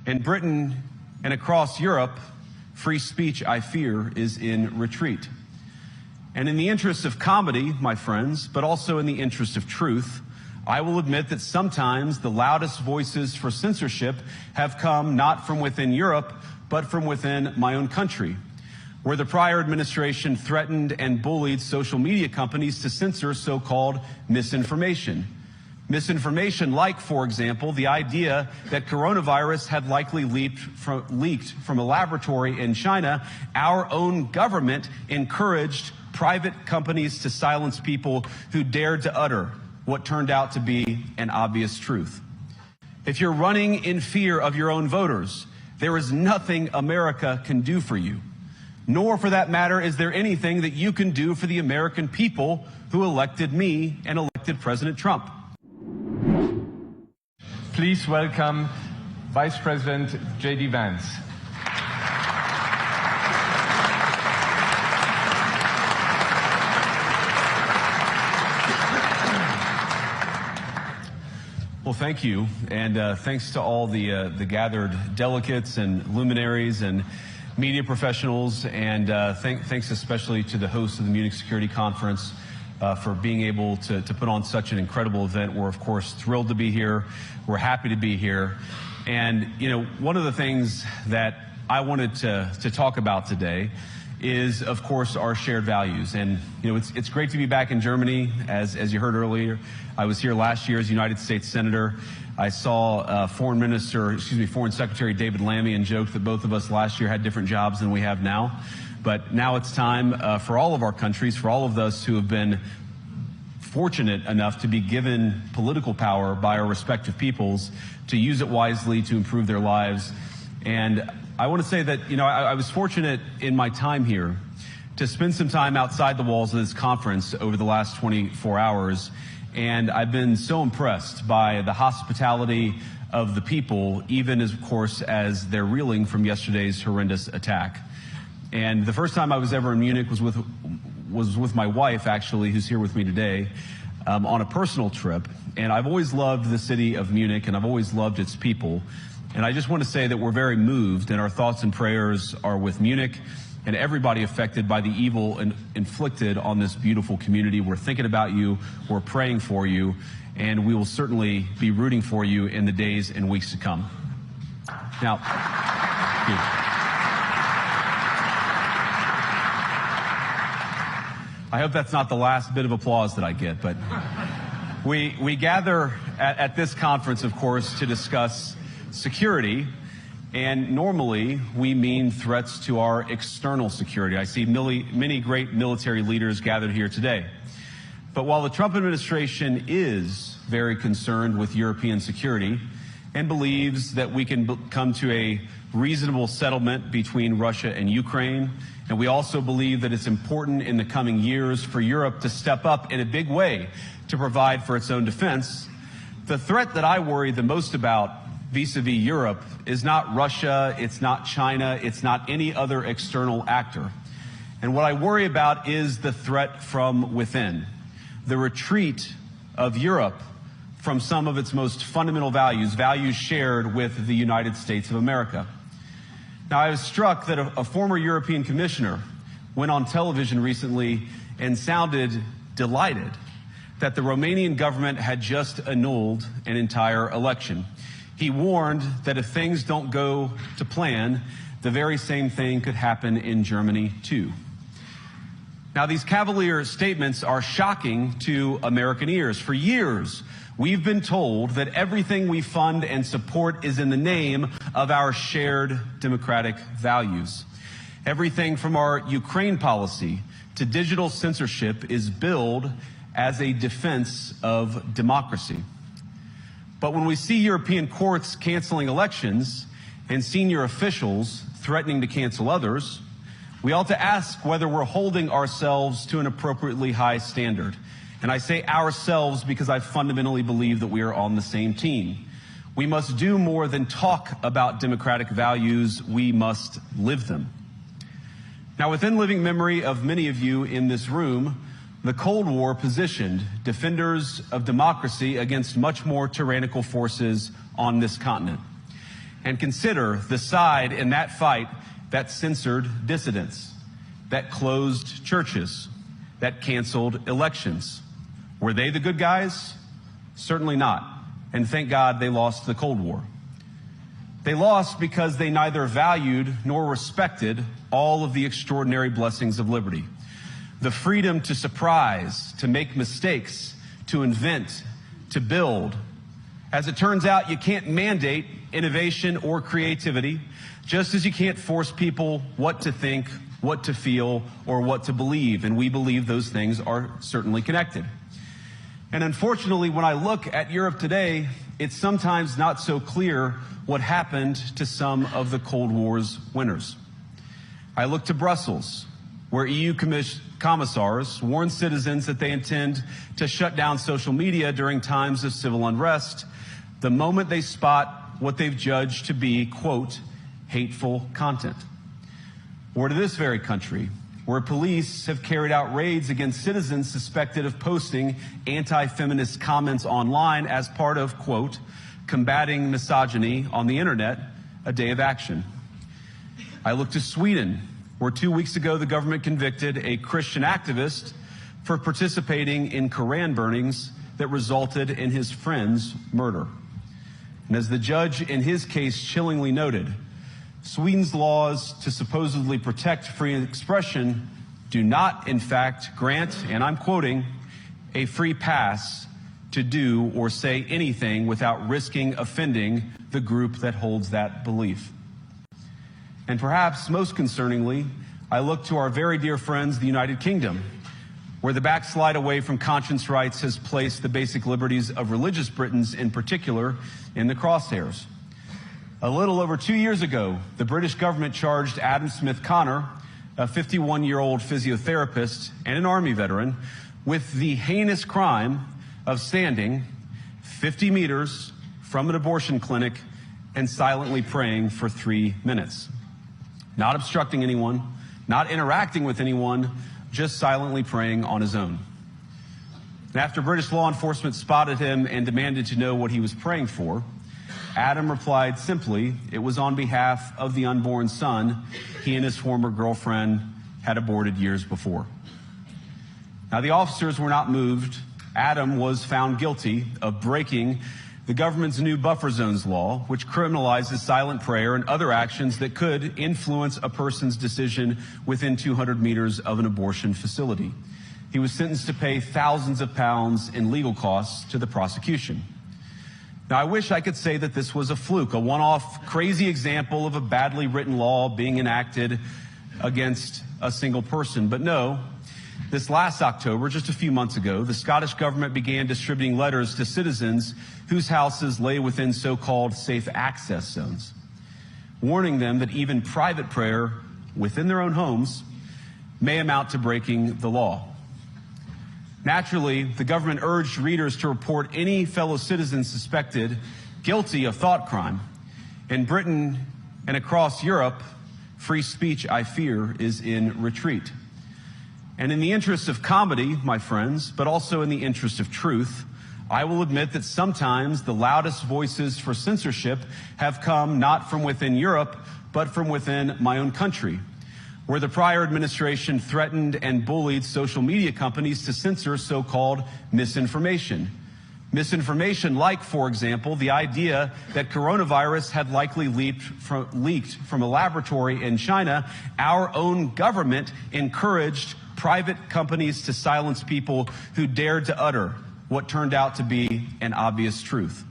In Britain and across Europe, free speech, I fear, is in retreat. And in the interest of comedy, my friends, but also in the interest of truth, I will admit that sometimes the loudest voices for censorship have come not from within Europe, but from within my own country, where the prior administration threatened and bullied social media companies to censor so-called misinformation. Misinformation like, for example, the idea that coronavirus had likely leaked from a laboratory in China. Our own government encouraged private companies to silence people who dared to utter what turned out to be an obvious truth. If you're running in fear of your own voters, there is nothing America can do for you. Nor, for that matter, is there anything that you can do for the American people who elected me and elected President Trump. Please welcome Vice President J.D. Vance. Well, thank you, and thanks to all the gathered delegates and luminaries and media professionals, and thanks especially to the host of the Munich Security Conference for being able to put on such an incredible event. We're, of course, thrilled to be here. We're happy to be here. And, you know, one of the things that I wanted to talk about today is, of course, our shared values. And, you know, it's great to be back in Germany. As you heard earlier, I was here last year as United States Senator. I saw Foreign Secretary David Lammy and joked that both of us last year had different jobs than we have now. But now it's time for all of our countries, for all of us who have been fortunate enough to be given political power by our respective peoples, to use it wisely to improve their lives. And I want to say that, you know, I was fortunate in my time here to spend some time outside the walls of this conference over the last 24 hours. And I've been so impressed by the hospitality of the people, even as, of course, as they're reeling from yesterday's horrendous attack. And the first time I was ever in Munich was with my wife, actually, who's here with me today, on a personal trip. And I've always loved the city of Munich, and I've always loved its people. And I just want to say that we're very moved, and our thoughts and prayers are with Munich and everybody affected by the evil inflicted on this beautiful community. We're thinking about you, we're praying for you, and we will certainly be rooting for you in the days and weeks to come. Now, I hope that's not the last bit of applause that I get, but we gather at this conference, of course, to discuss security, and normally we mean threats to our external security. I see many great military leaders gathered here today. But while the Trump administration is very concerned with European security and believes that we can come to a reasonable settlement between Russia and Ukraine, and we also believe that it's important in the coming years for Europe to step up in a big way to provide for its own defense, the threat that I worry the most about vis-a-vis Europe is not Russia, it's not China, it's not any other external actor. And what I worry about is the threat from within, the retreat of Europe from some of its most fundamental values, values shared with the United States of America. Now, I was struck that a former European commissioner went on television recently and sounded delighted that the Romanian government had just annulled an entire election. He warned that if things don't go to plan, the very same thing could happen in Germany, too. Now, these cavalier statements are shocking to American ears. For years, we've been told that everything we fund and support is in the name of our shared democratic values. Everything from our Ukraine policy to digital censorship is billed as a defense of democracy. But when we see European courts canceling elections and senior officials threatening to cancel others, we ought to ask whether we're holding ourselves to an appropriately high standard. And I say ourselves because I fundamentally believe that we are on the same team. We must do more than talk about democratic values, we must live them. Now, within living memory of many of you in this room, the Cold War positioned defenders of democracy against much more tyrannical forces on this continent. and consider the side in that fight that censored dissidents, that closed churches, that canceled elections. Were they the good guys? Certainly not. And thank God they lost the Cold War. They lost because they neither valued nor respected all of the extraordinary blessings of liberty. The freedom to surprise, to make mistakes, to invent, to build. As it turns out, you can't mandate innovation or creativity, just as you can't force people what to think, what to feel, or what to believe. And we believe those things are certainly connected. And unfortunately, when I look at Europe today, it's sometimes not so clear what happened to some of the Cold War's winners. I look to Brussels, where EU commissars warn citizens that they intend to shut down social media during times of civil unrest the moment they spot what they've judged to be, quote, hateful content. Or to this very country, where police have carried out raids against citizens suspected of posting anti-feminist comments online as part of, quote, combating misogyny on the internet, a day of action. I look to Sweden, where 2 weeks ago the government convicted a Christian activist for participating in Koran burnings that resulted in his friend's murder. And as the judge in his case chillingly noted, Sweden's laws to supposedly protect free expression do not, in fact, grant, and I'm quoting, a free pass to do or say anything without risking offending the group that holds that belief. And perhaps most concerningly, I look to our very dear friends, the United Kingdom, where the backslide away from conscience rights has placed the basic liberties of religious Britons in particular in the crosshairs. A little over 2 years ago, the British government charged Adam Smith Connor, a 51-year-old physiotherapist and an Army veteran, with the heinous crime of standing 50 meters from an abortion clinic and silently praying for 3 minutes. Not obstructing anyone, not interacting with anyone, just silently praying on his own. And after British law enforcement spotted him and demanded to know what he was praying for, Adam replied simply, it was on behalf of the unborn son he and his former girlfriend had aborted years before. Now, the officers were not moved. Adam was found guilty of breaking the government's new buffer zones law, which criminalizes silent prayer and other actions that could influence a person's decision within 200 meters of an abortion facility. He was sentenced to pay thousands of pounds in legal costs to the prosecution. Now, I wish I could say that this was a fluke, a one-off crazy example of a badly written law being enacted against a single person. But no, this last October, just a few months ago, the Scottish government began distributing letters to citizens whose houses lay within so-called safe access zones, warning them that even private prayer within their own homes may amount to breaking the law. Naturally, the government urged readers to report any fellow citizens suspected guilty of thought crime. In Britain and across Europe, free speech, I fear, is in retreat. And in the interest of comedy, my friends, but also in the interest of truth, I will admit that sometimes the loudest voices for censorship have come not from within Europe, but from within my own country, where the prior administration threatened and bullied social media companies to censor so-called misinformation. Misinformation like, for example, the idea that coronavirus had likely leaked from a laboratory in China. Our own government encouraged private companies to silence people who dared to utter what turned out to be an obvious truth.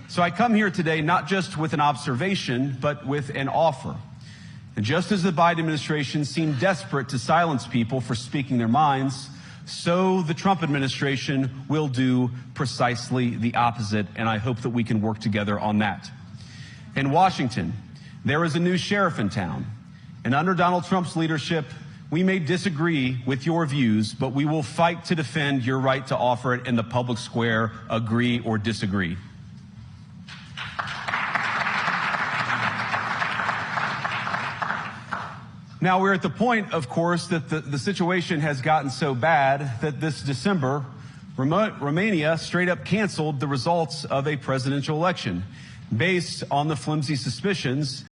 So I come here today not just with an observation, but with an offer. And just as the Biden administration seemed desperate to silence people for speaking their minds, so the Trump administration will do precisely the opposite, and I hope that we can work together on that. In Washington, there is a new sheriff in town, and under Donald Trump's leadership, we may disagree with your views, but we will fight to defend your right to offer it in the public square, agree or disagree. Now, we're at the point, of course, that the situation has gotten so bad that this December, Romania straight up canceled the results of a presidential election, based on the flimsy suspicions